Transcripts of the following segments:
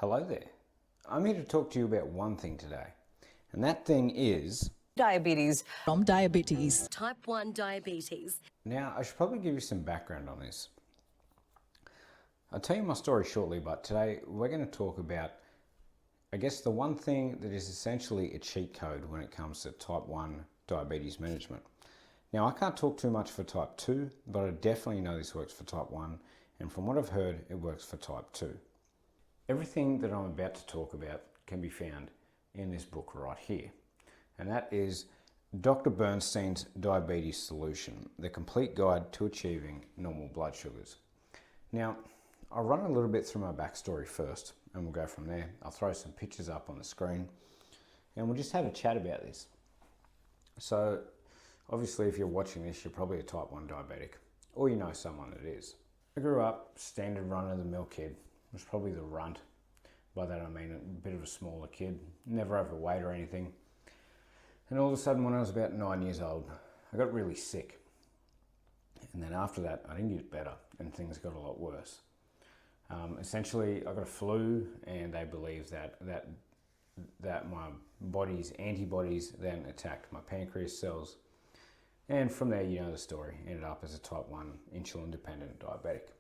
Hello there. I'm here to talk to you about one thing today, and that thing is diabetes. From diabetes. Type 1 diabetes. Now, I should probably give you some background on this. I'll tell you my story shortly, but today we're going to talk about, I guess, the one thing that is essentially a cheat code when it comes to type 1 diabetes management. Now, I can't talk too much for type 2, but I definitely know this works for type 1, and from what I've heard, it works for type 2. Everything that I'm about to talk about can be found in this book right here, and that is Dr Bernstein's Diabetes Solution, the complete guide to achieving normal blood sugars. Now, I'll run a little bit through my backstory first, and we'll go from there. I'll throw some pictures up on the screen, and we'll just have a chat about this. So, obviously, if you're watching this, you're probably a type 1 diabetic, or you know someone that is. I grew up standard run-of-the-mill kid. Was probably the runt. By that I mean a bit of a smaller kid, never overweight or anything. And all of a sudden when I was about 9 years old, I got really sick. And then after that, I didn't get better and things got a lot worse. Essentially, I got a flu and they believed that my body's antibodies then attacked my pancreas cells. And from there, you know the story, ended up as a type 1 insulin-dependent diabetic.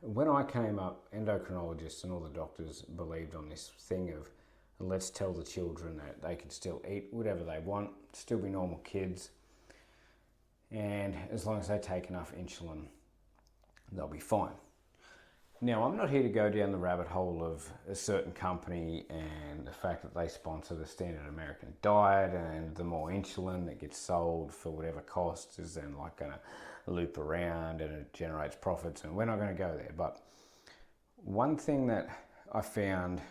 When I came up, endocrinologists and all the doctors believed on this thing of let's tell the children that they can still eat whatever they want, still be normal kids, and as long as they take enough insulin, they'll be fine. Now, I'm not here to go down the rabbit hole of a certain company and the fact that they sponsor the standard American diet and the more insulin that gets sold for whatever cost is then like going to loop around and it generates profits, and we're not going to go there. But one thing that I found,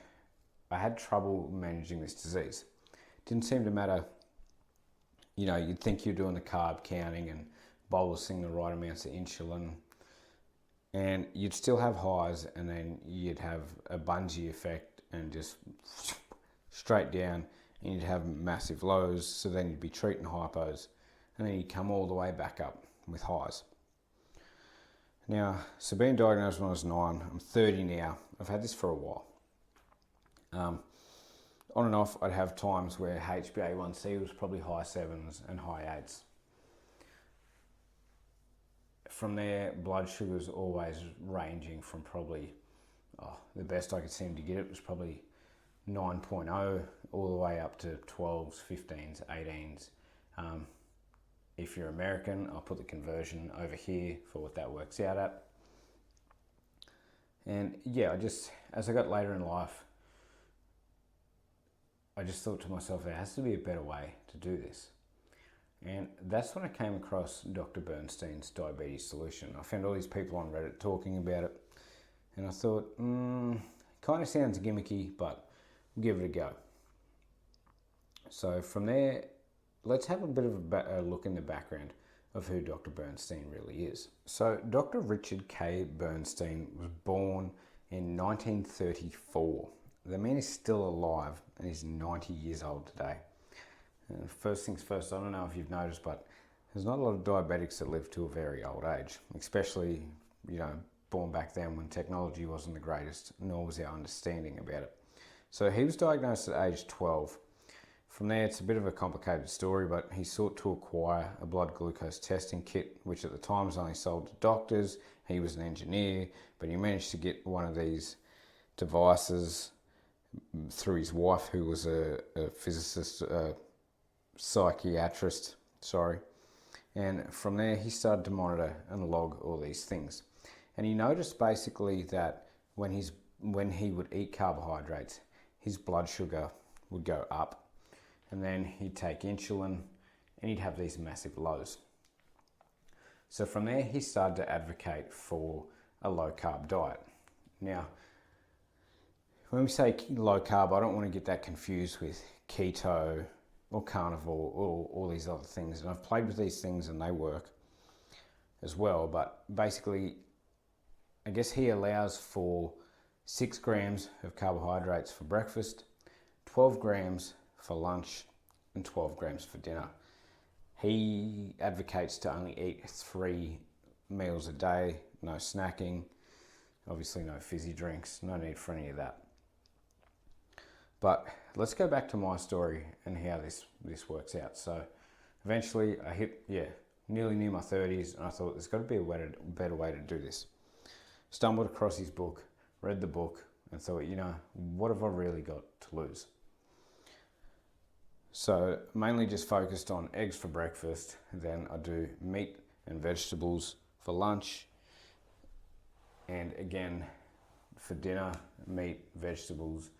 I had trouble managing this disease. It didn't seem to matter, you know, you'd think you're doing the carb counting and bolusing the right amounts of insulin, and you'd still have highs, and then you'd have a bungee effect and just straight down, and you'd have massive lows, so then you'd be treating hypos, and then you'd come all the way back up with highs. Now, so being diagnosed when I was 9, I'm 30 now, I've had this for a while. On and off, I'd have times where HbA1c was probably high 7s and high 8s. From there, blood sugars always ranging from probably, the best I could seem to get it was probably 9.0 all the way up to 12s, 15s, 18s. If you're American, I'll put the conversion over here for what that works out at. And yeah, as I got later in life, I just thought to myself, there has to be a better way to do this. And that's when I came across Dr. Bernstein's Diabetes Solution. I found all these people on Reddit talking about it, and I thought, kind of sounds gimmicky, but we'll give it a go. So from there, let's have a bit of a look in the background of who Dr. Bernstein really is. So Dr. Richard K. Bernstein was born in 1934. The man is still alive and he's 90 years old today. And first things first, I don't know if you've noticed, but there's not a lot of diabetics that live to a very old age, especially, you know, born back then when technology wasn't the greatest, nor was our understanding about it. So he was diagnosed at age 12. From there, it's a bit of a complicated story, but he sought to acquire a blood glucose testing kit, which at the time was only sold to doctors. He was an engineer, but he managed to get one of these devices through his wife, who was a physicist, psychiatrist, and from there he started to monitor and log all these things. And he noticed basically that when he would eat carbohydrates, his blood sugar would go up, and then he'd take insulin and he'd have these massive lows. So from there he started to advocate for a low carb diet. Now, when we say low carb, I don't want to get that confused with keto or carnivore or all these other things. And I've played with these things and they work as well. But basically, I guess he allows for 6 grams of carbohydrates for breakfast, 12 grams for lunch, and 12 grams for dinner. He advocates to only eat 3 meals a day, no snacking, Obviously no fizzy drinks, no need for any of that. But let's go back to my story and how this works out. So eventually I hit, nearly near my 30s, and I thought there's got to be a better way to do this. Stumbled across his book, read the book, and thought, what have I really got to lose? So mainly just focused on eggs for breakfast, then I do meat and vegetables for lunch, and again for dinner, meat, vegetables,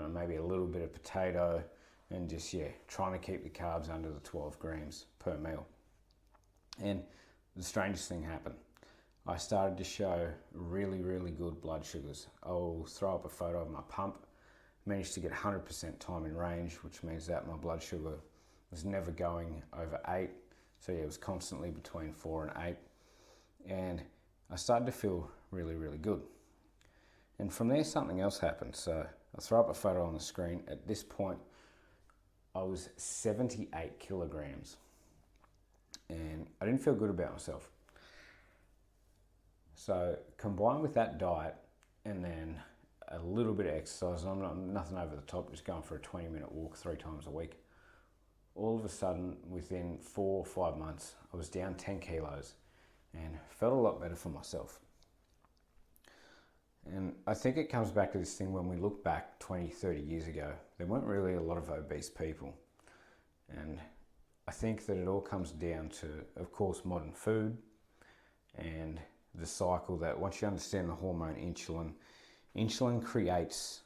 maybe a little bit of potato, and just trying to keep the carbs under the 12 grams per meal. And the strangest thing happened. I started to show really, really good blood sugars. I'll throw up a photo of my pump. Managed to get 100% time in range, which means that my blood sugar was never going over 8. So it was constantly between 4 and 8. And I started to feel really, really good. And from there, something else happened. So I'll throw up a photo on the screen. At this point, I was 78 kilograms. And I didn't feel good about myself. So combined with that diet and then a little bit of exercise, and I'm nothing over the top, just going for a 20-minute walk 3 times a week. All of a sudden, within 4 or 5 months, I was down 10 kilos and felt a lot better for myself. And I think it comes back to this thing when we look back 20, 30 years ago, there weren't really a lot of obese people. And I think that it all comes down to, of course, modern food and the cycle that once you understand the hormone insulin creates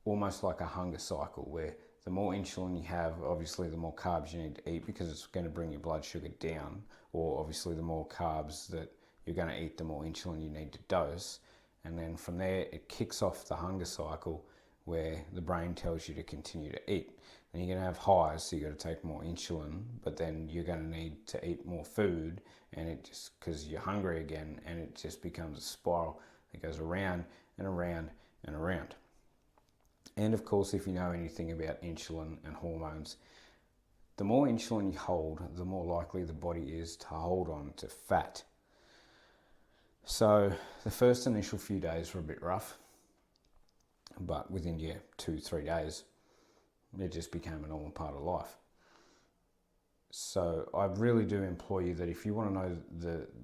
almost like a hunger cycle where the more insulin you have, obviously the more carbs you need to eat because it's going to bring your blood sugar down, or obviously the more carbs that you're going to eat, the more insulin you need to dose. And then from there, it kicks off the hunger cycle where the brain tells you to continue to eat. And you're going to have highs, so you've got to take more insulin, but then you're going to need to eat more food, and it just, because you're hungry again, and it just becomes a spiral that goes around and around and around. And of course, if you know anything about insulin and hormones, the more insulin you hold, the more likely the body is to hold on to fat. So the first initial few days were a bit rough, but within 2-3 days, it just became a normal part of life. So I really do implore you that if you want to know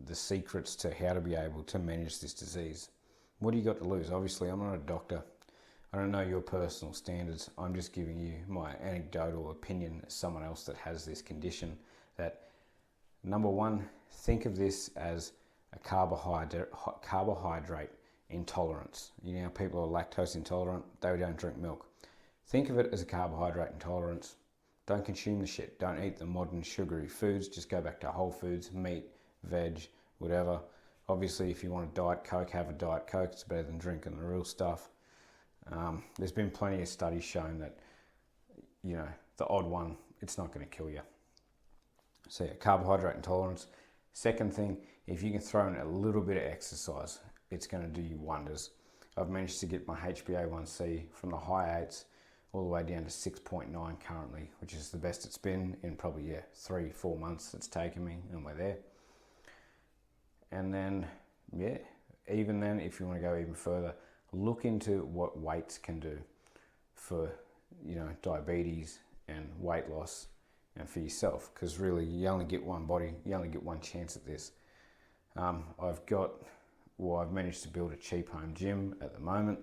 the secrets to how to be able to manage this disease, what do you got to lose? Obviously, I'm not a doctor. I don't know your personal standards. I'm just giving you my anecdotal opinion as someone else that has this condition. That number one, think of this as a carbohydrate intolerance. You know, people are lactose intolerant, they don't drink milk. Think of it as a carbohydrate intolerance. Don't consume the shit. Don't eat the modern sugary foods. Just go back to whole foods, meat, veg, whatever. Obviously, if you want a Diet Coke, have a Diet Coke. It's better than drinking the real stuff. There's been plenty of studies showing that, the odd one, it's not going to kill you. So carbohydrate intolerance. Second thing, if you can throw in a little bit of exercise, it's going to do you wonders. I've managed to get my HbA1c from the high 8s all the way down to 6.9 currently, which is the best it's been in probably 3-4 months it's taken me, and we're there. And then even then, if you want to go even further, look into what weights can do for diabetes and weight loss and for yourself, because really you only get one body, you only get one chance at this. I've managed to build a cheap home gym at the moment.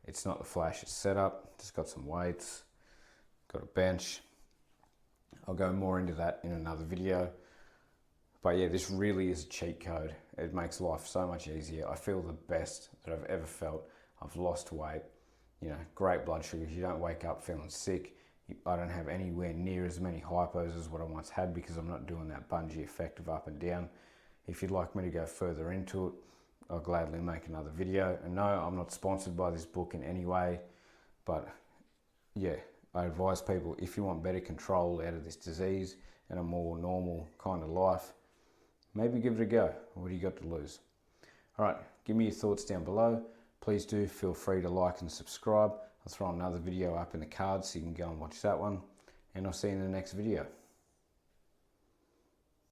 It's not the flashiest setup, just got some weights, got a bench. I'll go more into that in another video. But this really is a cheat code. It makes life so much easier. I feel the best that I've ever felt. I've lost weight, great blood sugars. You don't wake up feeling sick. I don't have anywhere near as many hypos as what I once had because I'm not doing that bungee effect of up and down. If you'd like me to go further into it, I'll gladly make another video. And no, I'm not sponsored by this book in any way, but I advise people, if you want better control out of this disease and a more normal kind of life, maybe give it a go. What do you got to lose? All right, give me your thoughts down below. Please do feel free to like and subscribe. I'll throw another video up in the cards so you can go and watch that one. And I'll see you in the next video.